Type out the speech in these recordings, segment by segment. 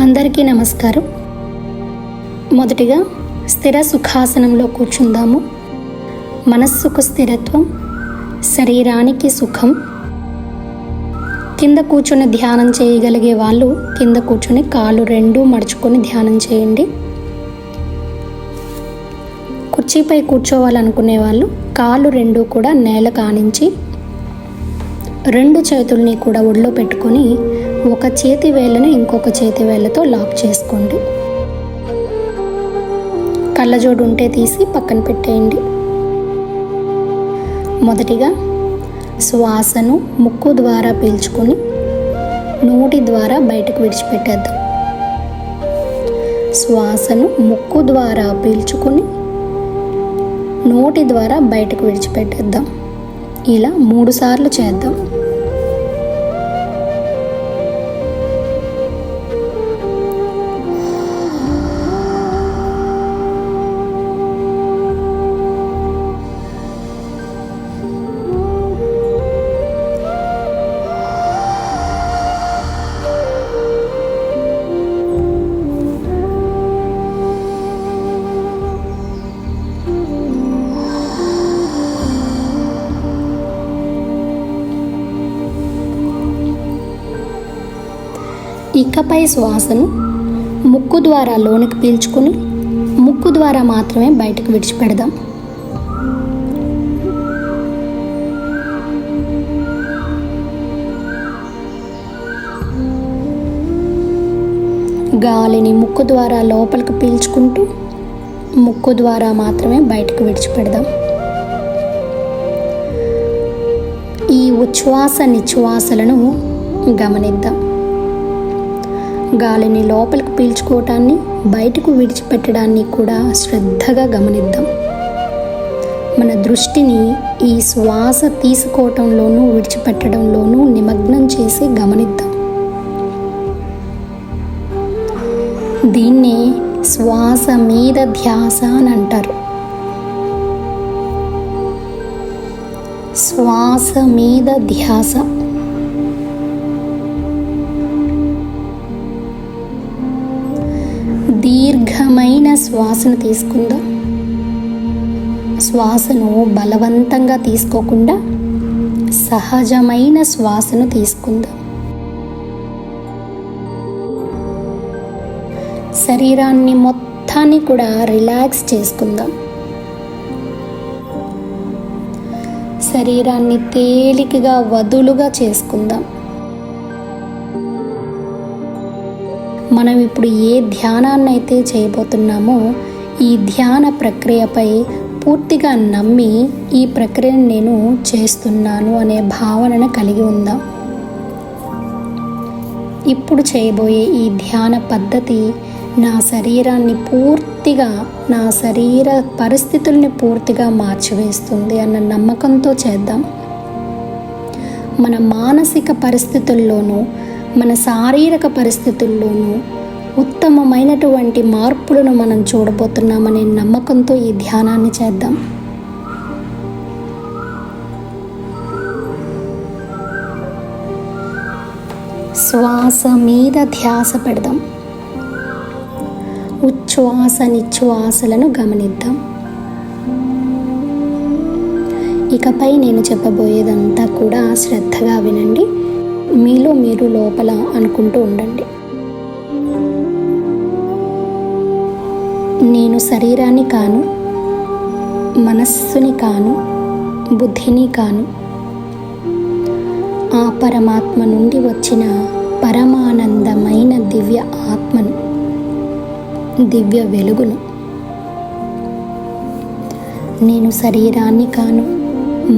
అందరికీ నమస్కారం. మొదటిగా స్థిర సుఖాసనంలో కూర్చుందాము. మనస్సుకు స్థిరత్వం, శరీరానికి సుఖం. కింద కూర్చొని ధ్యానం చేయగలిగే వాళ్ళు కింద కూర్చొని కాళ్ళు రెండూ మడుచుకొని ధ్యానం చేయండి. కుర్చీపై కూర్చోవాలనుకునే వాళ్ళు కాళ్ళు రెండూ కూడా నేల కానించి రెండు చేతుల్ని కూడా ఒళ్ళో పెట్టుకొని ఒక చేతి వేళ్ళని ఇంకొక చేతి వేళ్ళతో లాక్ చేసుకోండి. కళ్ళజోడు ఉంటే తీసి పక్కన పెట్టేయండి. మొదటిగా శ్వాసను ముక్కు ద్వారా పీల్చుకొని నోటి ద్వారా బయటకు విడిచిపెట్టేద్దాం. శ్వాసను ముక్కు ద్వారా పీల్చుకొని నోటి ద్వారా బయటకు విడిచిపెట్టేద్దాం. ఇలా 3 సార్లు చేద్దాం. ఇకపై శ్వాసను ముక్కు ద్వారా లోనికి పీల్చుకొని ముక్కు ద్వారా మాత్రమే బయటకు విడిచిపెడదాం. గాలిని ముక్కు ద్వారా లోపలికి పీల్చుకుంటూ ముక్కు ద్వారా మాత్రమే బయటకు విడిచిపెడదాం. ఈ ఉచ్ఛ్వాస నిశ్వాసలను గమనిద్దాం. గాలిని లోపలికి పీల్చుకోవటాన్ని, బయటకు విడిచిపెట్టడాన్ని కూడా శ్రద్ధగా గమనిద్దాం. మన దృష్టిని ఈ శ్వాస తీసుకోవటంలోనూ విడిచిపెట్టడంలోనూ నిమగ్నం చేసి గమనిద్దాం. దీన్నే శ్వాస మీద ధ్యాస అని అంటారు. శ్వాస మీద ధ్యాస. దీర్ఘమైన శ్వాసను తీసుకుందాం. శ్వాసను బలవంతంగా తీసుకోకుండా సహజమైన శ్వాసను తీసుకుందాం. శరీరాన్ని మొత్తాన్ని కూడా రిలాక్స్ చేసుకుందాం. శరీరాన్ని తేలికగా వదులుగా చేసుకుందాం. మనం ఇప్పుడు ఏ ధ్యానాన్ని అయితే చేయబోతున్నామో ఈ ధ్యాన ప్రక్రియపై పూర్తిగా నమ్మి ఈ ప్రక్రియను నేను చేస్తున్నాను అనే భావనను కలిగి ఉందాం. ఇప్పుడు చేయబోయే ఈ ధ్యాన పద్ధతి నా శరీరాన్ని పూర్తిగా, నా శరీర పరిస్థితుల్ని పూర్తిగా మార్చివేస్తుంది అన్న నమ్మకంతో చేద్దాం. మన మానసిక పరిస్థితుల్లోనూ మన శారీరక పరిస్థితుల్లోనూ ఉత్తమమైనటువంటి మార్పులను మనం చూడబోతున్నామనే నమ్మకంతో ఈ ధ్యానాన్ని చేద్దాం. శ్వాస మీద ధ్యాస పెడదాం. ఉచ్ఛ్వాస నిశ్వాసలను గమనిద్దాం. ఇకపై నేను చెప్పబోయేదంతా కూడా శ్రద్ధగా వినండి. మీలో మీరు లోపల అనుకుంటూ ఉండండి. నేను శరీరాన్ని కాను, మనస్సుని కాను, బుద్ధిని కాను. ఆ పరమాత్మ నుండి వచ్చిన పరమానందమైన దివ్య ఆత్మను, దివ్య వెలుగును. నేను శరీరాన్ని కాను,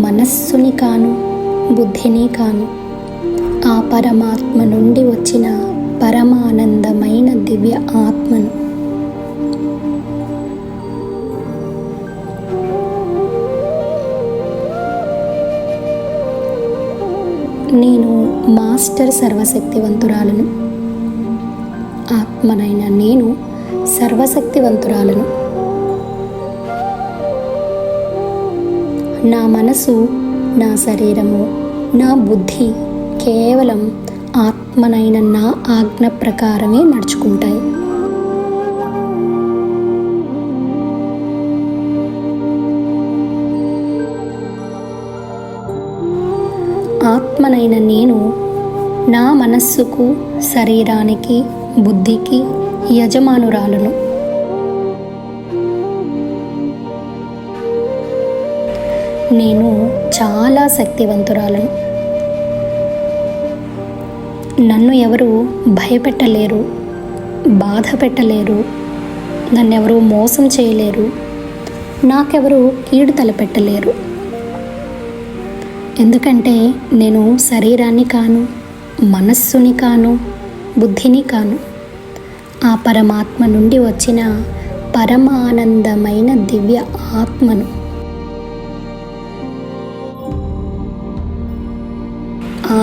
మనస్సుని కాను, బుద్ధిని కాను. ఆ పరమాత్మ నుండి వచ్చిన పరమానందమైన దివ్య ఆత్మను. నేను మాస్టర్ సర్వశక్తివంతురాలను. ఆత్మనైన నేను సర్వశక్తివంతురాలను. నా మనసు, నా శరీరము, నా బుద్ధి కేవలం ఆత్మ ఆత్మనైన నా ఆజ్ఞ ప్రకారమే నడుచుకుంటాయి. ఆత్మనైన నేను నా మనస్సుకు, శరీరానికి, బుద్ధికి యజమానురాలును. నేను చాలా శక్తివంతురాలను. నన్ను ఎవరు భయపెట్టలేరు, బాధ పెట్టలేరు, నన్నెవరూ మోసం చేయలేరు, నాకెవరు కీడు తలపెట్టలేరు. ఎందుకంటే నేను శరీరాన్ని కాను, మనస్సుని కాను, బుద్ధిని కాను. ఆ పరమాత్మ నుండి వచ్చిన పరమానందమైన దివ్య ఆత్మను.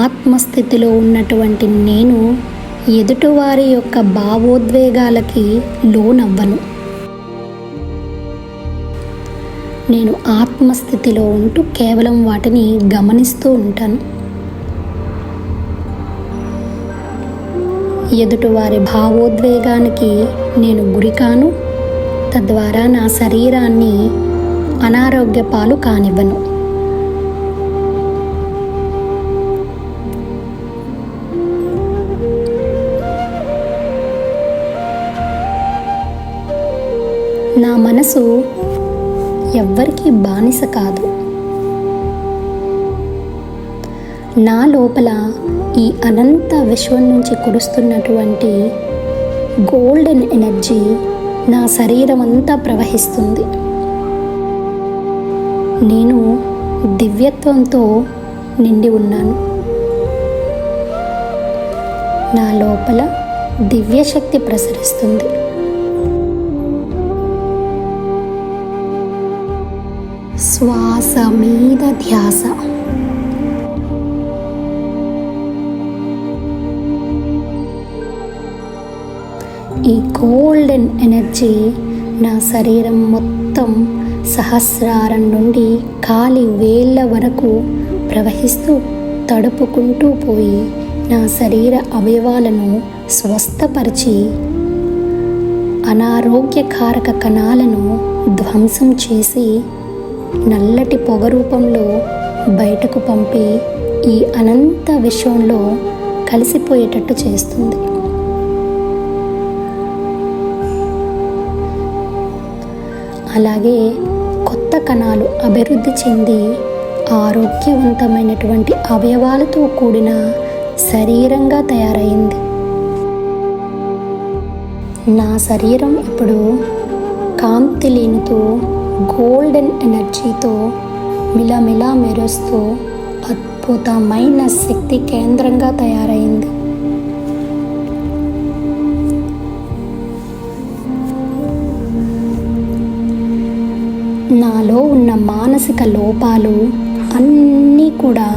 ఆత్మస్థితిలో ఉన్నటువంటి నేను ఎదుటివారి యొక్క భావోద్వేగాలకి లోనవ్వను. నేను ఆత్మస్థితిలో ఉంటూ కేవలం వాటిని గమనిస్తూ ఉంటాను. ఎదుటివారి భావోద్వేగానికి నేను గురికాను. తద్వారా నా శరీరాన్ని అనారోగ్య పాలు కానివ్వను. నా మనసు ఎవ్వరికీ బానిస కాదు. నా లోపల ఈ అనంత విశ్వం నుంచి కురుస్తున్నటువంటి గోల్డెన్ ఎనర్జీ నా శరీరం అంతా ప్రవహిస్తుంది. నేను దివ్యత్వంతో నిండి ఉన్నాను. నా లోపల దివ్యశక్తి ప్రసరిస్తుంది. శ్వాస మీద ధ్యాస. ఈ గోల్డెన్ ఎనర్జీ నా శరీరం మొత్తం సహస్రారం నుండి కాలి వేళ్ళ వరకు ప్రవహిస్తూ తడుపుకుంటూ పోయి నా శరీర అవయవాలను స్వస్థపరిచి అనారోగ్యకారక కణాలను ధ్వంసం చేసి నల్లటి పొగ రూపంలో బయటకు పంపి ఈ అనంత విశ్వంలో కలిసిపోయేటట్టు చేస్తుంది. అలాగే కొత్త కణాలు అభివృద్ధి చెంది ఆరోగ్యవంతమైనటువంటి అవయవాలతో కూడిన శరీరంగా తయారైంది. నా శరీరం ఇప్పుడు కాంతిలీనుతూ గోల్డెన్ ఎనర్జీతో మిలమిలా మెరుస్తూ అద్భుతమైన శక్తి కేంద్రంగా తయారైంది. నాలో ఉన్న మానసిక లోపాలు అన్నీ కూడా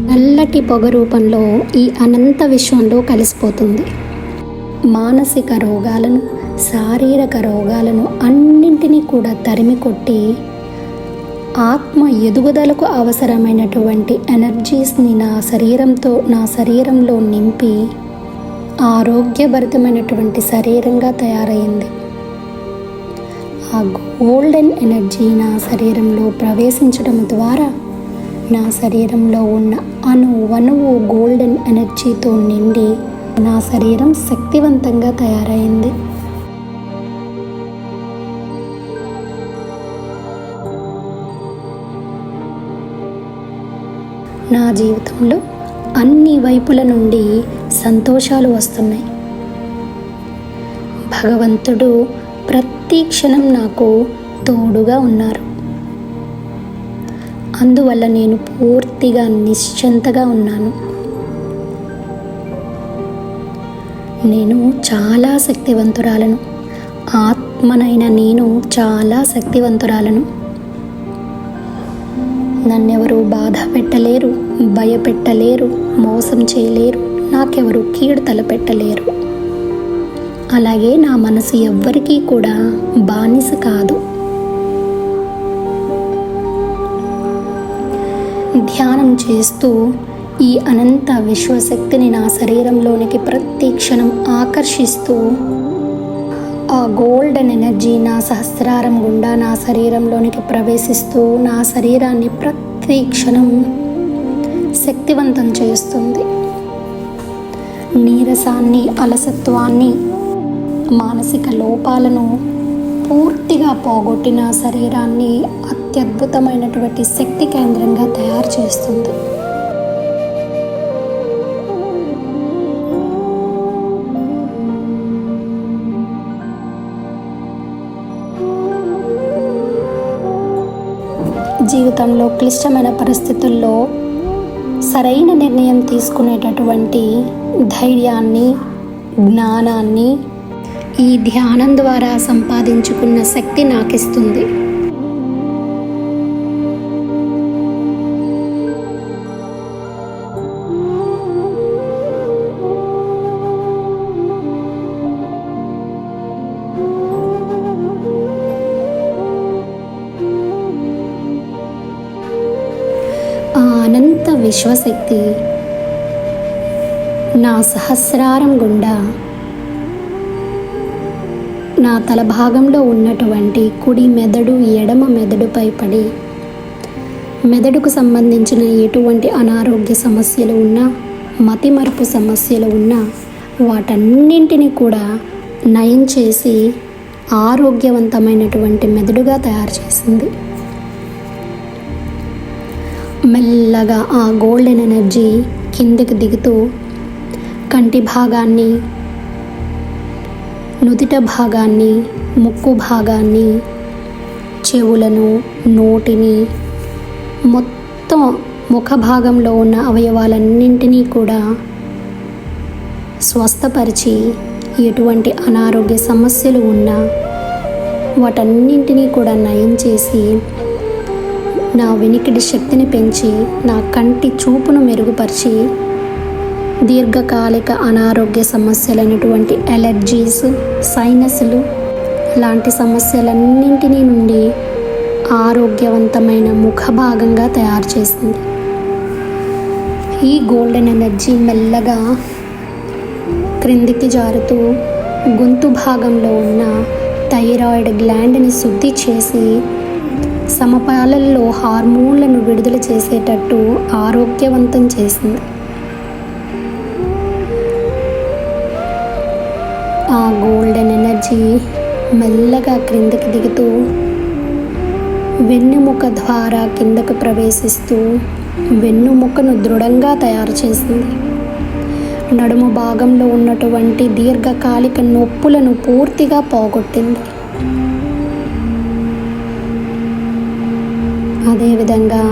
నల్లటి పొగ రూపంలో ఈ అనంత విశ్వంలో కలిసిపోతుంది. మానసిక రోగాలను, శారీరక రోగాలను అన్నింటినీ కూడా తరిమి కొట్టి ఆత్మ ఎదుగుదలకు అవసరమైనటువంటి ఎనర్జీస్ని నా శరీరంలో నింపి ఆరోగ్యభరితమైనటువంటి శరీరంగా తయారైంది. ఆ గోల్డెన్ ఎనర్జీ నా శరీరంలో ప్రవేశించడం ద్వారా నా శరీరంలో ఉన్న అణువణువు గోల్డెన్ ఎనర్జీతో నిండి నా శరీరం శక్తివంతంగా తయారైంది. నా జీవితంలో అన్ని వైపుల నుండి సంతోషాలు వస్తున్నాయి. భగవంతుడు ప్రతి క్షణం నాకు తోడుగా ఉన్నారు. అందువల్ల నేను పూర్తిగా నిశ్చింతగా ఉన్నాను. నేను చాలా శక్తివంతురాలను. ఆత్మనైన నేను చాలా శక్తివంతురాలను. నన్నెవరూ బాధ పెట్టలేరు, భయపెట్టలేరు, మోసం చేయలేరు, నాకెవరు కీడు తలపెట్టలేరు. అలాగే నా మనసు ఎవ్వరికీ కూడా బానిస కాదు. ధ్యానం చేస్తూ ఈ అనంత విశ్వశక్తిని నా శరీరంలోనికి ప్రతి క్షణం ఆకర్షిస్తూ ఆ గోల్డెన్ ఎనర్జీ నా సహస్రారం గుండా నా శరీరంలోనికి ప్రవేశిస్తూ నా శరీరాన్ని ప్రతి క్షణం శక్తివంతం చేస్తుంది. నీరసాన్ని, అలసత్వాన్ని, మానసిక లోపాలను పూర్తిగా పోగొట్టిన శరీరాన్ని అత్యద్భుతమైనటువంటి శక్తి కేంద్రంగా తయారు చేస్తుంది. జీవితంలో క్లిష్టమైన పరిస్థితుల్లో సరైన నిర్ణయం తీసుకునేటటువంటి ధైర్యాన్ని, జ్ఞానాన్ని ఈ ధ్యానం ద్వారా సంపాదించుకున్న శక్తి నాకిస్తుంది. ఆ అనంత విశ్వశక్తి నా సహస్రారం గుండా నా తల భాగంలో ఉన్నటువంటి కుడి మెదడు, ఎడమ మెదడుపై పడి మెదడుకు సంబంధించిన ఎటువంటి అనారోగ్య సమస్యలు ఉన్నా, మతిమరుపు సమస్యలు ఉన్నా వాటన్నింటినీ కూడా నయం చేసి ఆరోగ్యవంతమైనటువంటి మెదడుగా తయారు చేసింది. మెల్లగా ఆ గోల్డెన్ ఎనర్జీ కిందికి దిగుతూ కంటి భాగాన్ని, నుదిట భాగాన్ని, ముక్కు భాగాన్ని, చెవులను, నోటిని, మొత్తం ముఖ భాగంలో ఉన్న అవయవాలన్నింటినీ కూడా స్వస్థపరిచి ఎటువంటి అనారోగ్య సమస్యలు ఉన్నా వాటన్నింటినీ కూడా నయం చేసి నా వినికిడి శక్తిని పెంచి నా కంటి చూపును మెరుగుపరిచి దీర్ఘకాలిక అనారోగ్య సమస్యలైనటువంటి ఎలర్జీస్, సైనస్లు లాంటి సమస్యలన్నింటినీ నుండి ఆరోగ్యవంతమైన ముఖ భాగంగా తయారు చేసింది. ఈ గోల్డెన్ ఎనర్జీ మెల్లగా క్రిందికి జారుతూ గొంతు భాగంలో ఉన్న థైరాయిడ్ గ్లాండ్ని శుద్ధి చేసి సమపాలల్లో హార్మోన్లను విడుదల చేసేటట్టు ఆరోగ్యవంతం చేసింది. ఆ గోల్డెన్ ఎనర్జీ మెల్లగా క్రిందకి దిగుతూ వెన్నుముక ద్వారా కిందకు ప్రవేశిస్తూ వెన్నుముకను దృఢంగా తయారు చేసింది. నడుము భాగంలో ఉన్నటువంటి దీర్ఘకాలిక నొప్పులను పూర్తిగా పోగొట్టింది. అదేవిధంగా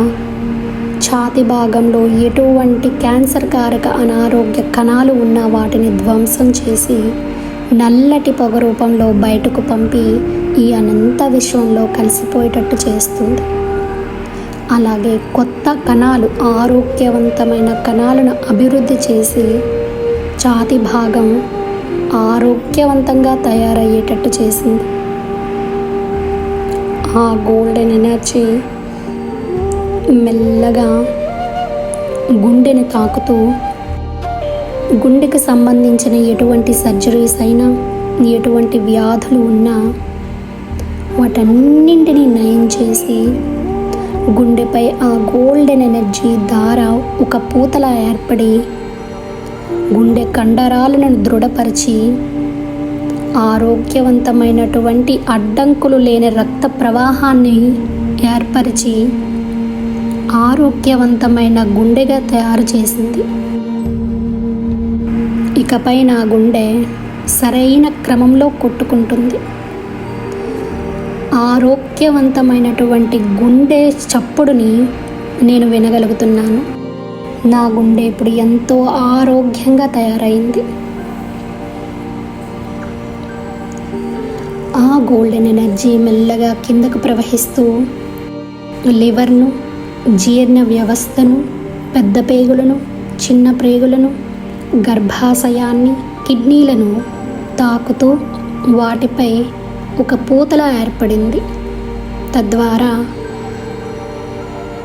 ఛాతి భాగంలో ఎటువంటి క్యాన్సర్ కారక అనారోగ్య కణాలు ఉన్న వాటిని ధ్వంసం చేసి నల్లటి పొగ రూపంలో బయటకు పంపి ఈ అనంత విశ్వంలో కలిసిపోయేటట్టు చేస్తుంది. అలాగే కొత్త కణాలు, ఆరోగ్యవంతమైన కణాలను అభివృద్ధి చేసి ఛాతి భాగం ఆరోగ్యవంతంగా తయారయ్యేటట్టు చేసింది. ఆ గోల్డెన్ ఎనర్జీ మెల్లగా గుండెని తాకుతూ గుండెకి సంబంధించిన ఎటువంటి సర్జరీస్ అయినా, ఎటువంటి వ్యాధులు ఉన్నా వాటన్నింటినీ నయం చేసి గుండెపై ఆ గోల్డెన్ ఎనర్జీ ద్వారా ఒక పూతలా ఏర్పడి గుండె కండరాలను దృఢపరిచి ఆరోగ్యవంతమైనటువంటి అడ్డంకులు లేని రక్త ప్రవాహాన్ని ఏర్పరిచి ఆరోగ్యవంతమైన గుండెగా తయారు చేసింది. ఇకపై నా గుండె సరైన క్రమంలో కొట్టుకుంటుంది. ఆరోగ్యవంతమైనటువంటి గుండె చప్పుడుని నేను వినగలుగుతున్నాను. నా గుండె ఇప్పుడు ఎంతో ఆరోగ్యంగా తయారైంది. ఆ గోల్డెన్ ఎనర్జీ మెల్లగా కిందకు ప్రవహిస్తూ లివర్ను, జీర్ణ వ్యవస్థను, పెద్ద పేగులను, చిన్న ప్రేగులను, గర్భాశయాన్ని, కిడ్నీలను తాకుతూ వాటిపై ఒక పూతలా ఏర్పడింది. తద్వారా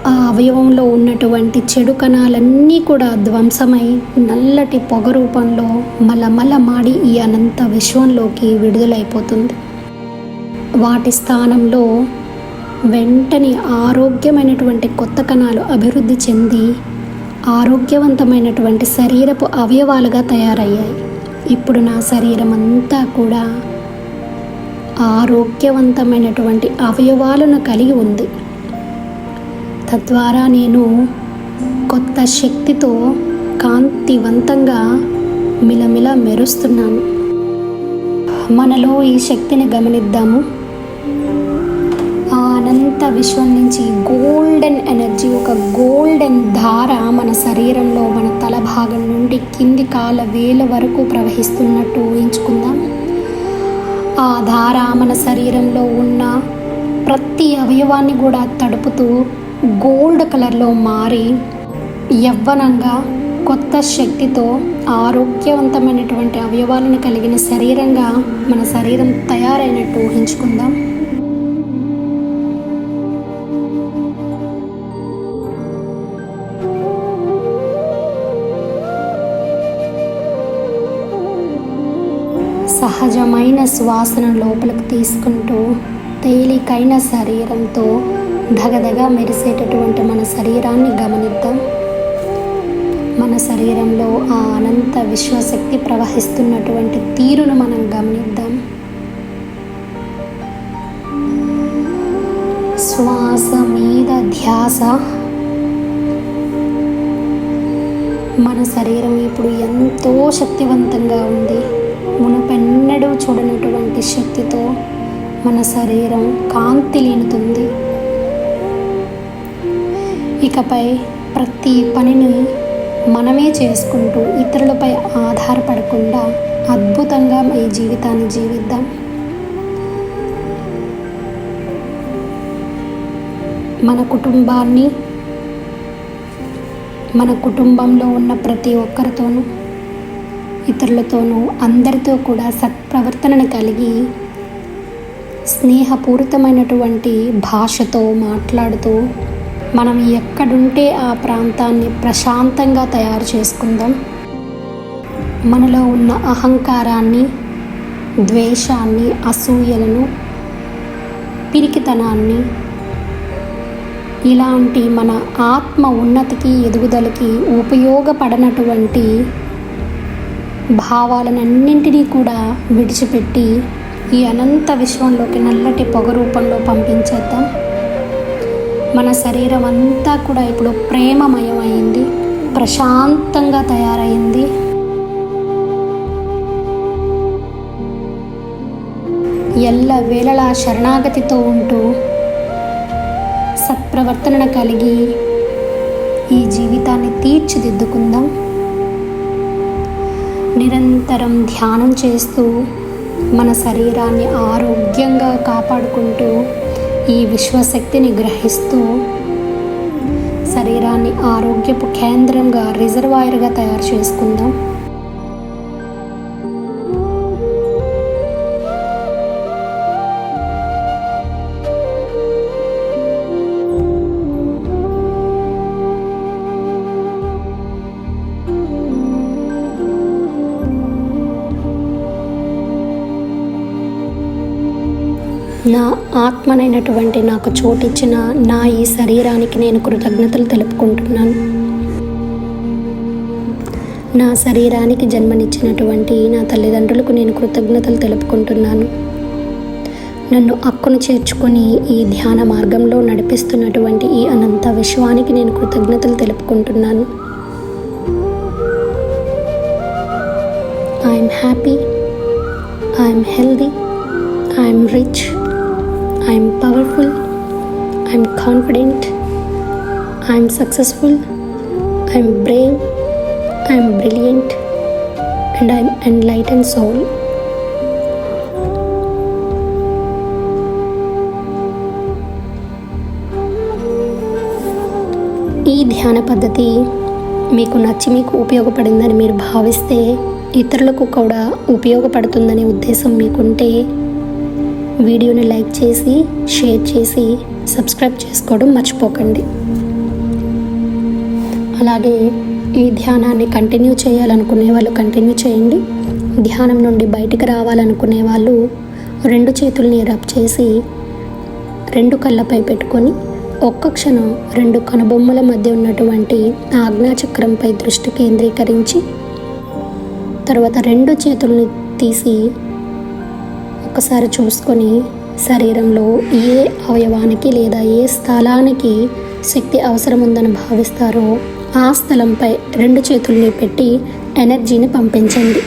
ఆ అవయవంలో ఉన్నటువంటి చెడు కణాలన్నీ కూడా ధ్వంసమై నల్లటి పొగ రూపంలో మలమల మాడి ఈ అనంత విశ్వంలోకి విడుదలైపోతుంది. వాటి స్థానంలో వెంటనే ఆరోగ్యమైనటువంటి కొత్త కణాలు అభివృద్ధి చెంది ఆరోగ్యవంతమైనటువంటి శరీరపు అవయవాలుగా తయారయ్యాయి. ఇప్పుడు నా శరీరం అంతా కూడా ఆరోగ్యవంతమైనటువంటి అవయవాలను కలిగి ఉంది. తద్వారా నేను కొత్త శక్తితో కాంతివంతంగా మిలమిల మెరుస్తున్నాను. మనలో ఈ శక్తిని గమనిద్దాము. ఆ అనంత విశ్వం నుంచి గోల్డెన్ ఎనర్జీ, ఒక గోల్డెన్ ధార మన శరీరంలో మన తల భాగం నుండి కింది కాళ్ళ వేల వరకు ప్రవహిస్తున్నట్టు ఊహించుకుందాం. ఆ ధార మన శరీరంలో ఉన్న ప్రతి అవయవాన్ని కూడా తడుపుతూ గోల్డ్ కలర్లో మారి యవ్వనంగా కొత్త శక్తితో ఆరోగ్యవంతమైనటువంటి అవయవాలను కలిగిన శరీరంగా మన శరీరం తయారైనట్టు ఊహించుకుందాం. సహజమైన శ్వాసను లోపలికి తీసుకుంటూ తేలికైన శరీరంతో ధగధగా మెరిసేటటువంటి మన శరీరాన్ని గమనిద్దాం. మన శరీరంలో ఆ అనంత విశ్వశక్తి ప్రవహిస్తున్నటువంటి తీరును మనం గమనిద్దాం. శ్వాస మీద ధ్యాస. మన శరీరం ఇప్పుడు ఎంతో శక్తివంతంగా ఉంది. మునుపెన్నడూ చూడనటువంటి శక్తితో మన శరీరం కాంతి లీనుతుంది. ఇకపై ప్రతి పనిని మనమే చేసుకుంటూ ఇతరులపై ఆధారపడకుండా అద్భుతంగా ఈ జీవితాన్ని జీవిద్దాం. మన కుటుంబాన్ని, మన కుటుంబంలో ఉన్న ప్రతి ఒక్కరితోనూ, ఇతరులతోనూ, అందరితో కూడా సత్ప్రవర్తనను కలిగి స్నేహపూరితమైనటువంటి భాషతో మాట్లాడుతూ మనం ఎక్కడుంటే ఆ ప్రాంతాన్ని ప్రశాంతంగా తయారు చేసుకుందాం. మనలో ఉన్న అహంకారాన్ని, ద్వేషాన్ని, అసూయలను, పిరికితనాన్ని, ఇలాంటి మన ఆత్మ ఉన్నతికి, ఎదుగుదలకి ఉపయోగపడనటువంటి భావాలన్నింటినీ కూడా విడిచిపెట్టి ఈ అనంత విశ్వంలోకి నల్లటి పొగ రూపంలో పంపించేద్దాం. మన శరీరం అంతా కూడా ఇప్పుడు ప్రేమమయమైంది, ప్రశాంతంగా తయారైంది. ఎల్లవేళలా శరణాగతితో ఉంటూ సత్ప్రవర్తనను కలిగి ఈ జీవితాన్ని తీర్చిదిద్దుకుందాం. నిరంతరం ధ్యానం చేస్తూ మన శరీరాన్ని ఆరోగ్యంగా కాపాడుకుంటూ ఈ విశ్వశక్తిని గ్రహిస్తూ శరీరాన్ని ఆరోగ్యపు కేంద్రంగా, రిజర్వాయర్గా తయారు చేసుకుందాం. నా ఆత్మనైనటువంటి నాకు చోటిచ్చిన నా ఈ శరీరానికి నేను కృతజ్ఞతలు తెలుపుకుంటున్నాను. నా శరీరానికి జన్మనిచ్చినటువంటి నా తల్లిదండ్రులకు నేను కృతజ్ఞతలు తెలుపుకుంటున్నాను. నన్ను అక్కును చేర్చుకొని ఈ ధ్యాన మార్గంలో నడిపిస్తున్నటువంటి ఈ అనంత విశ్వానికి నేను కృతజ్ఞతలు తెలుపుకుంటున్నాను. I'm happy, I'm healthy, I'm rich, I'm powerful, I'm confident, I'm successful, I'm brave, I'm brilliant, and I'm enlightened soul. ఈ ధ్యాన పద్ధతి మీకు నచ్చి మీకు ఉపయోగపడిందని మీరు భావిస్తే, ఇతరులకు కూడా ఉపయోగపడుతుందనే ఉద్దేశం మీకుంటే వీడియోని లైక్ చేసి, షేర్ చేసి, సబ్స్క్రైబ్ చేసుకోవడం మర్చిపోకండి. అలాగే ఈ ధ్యానాన్ని కంటిన్యూ చేయాలనుకునే వాళ్ళు కంటిన్యూ చేయండి. ధ్యానం నుండి బయటికి రావాలనుకునే వాళ్ళు 2 చేతుల్ని రబ్ చేసి 2 కళ్ళపై పెట్టుకొని ఒక్క క్షణం 2 కనుబొమ్మల మధ్య ఉన్నటువంటి ఆజ్ఞాచక్రంపై దృష్టి కేంద్రీకరించి తర్వాత 2 చేతుల్ని తీసి ఒకసారి చూసుకొని శరీరంలో ఏ అవయవానికి లేదా ఏ స్థలానికి శక్తి అవసరం ఉందని భావిస్తారో ఆ స్థలంపై 2 చేతుల్ని పెట్టి ఎనర్జీని పంపించండి.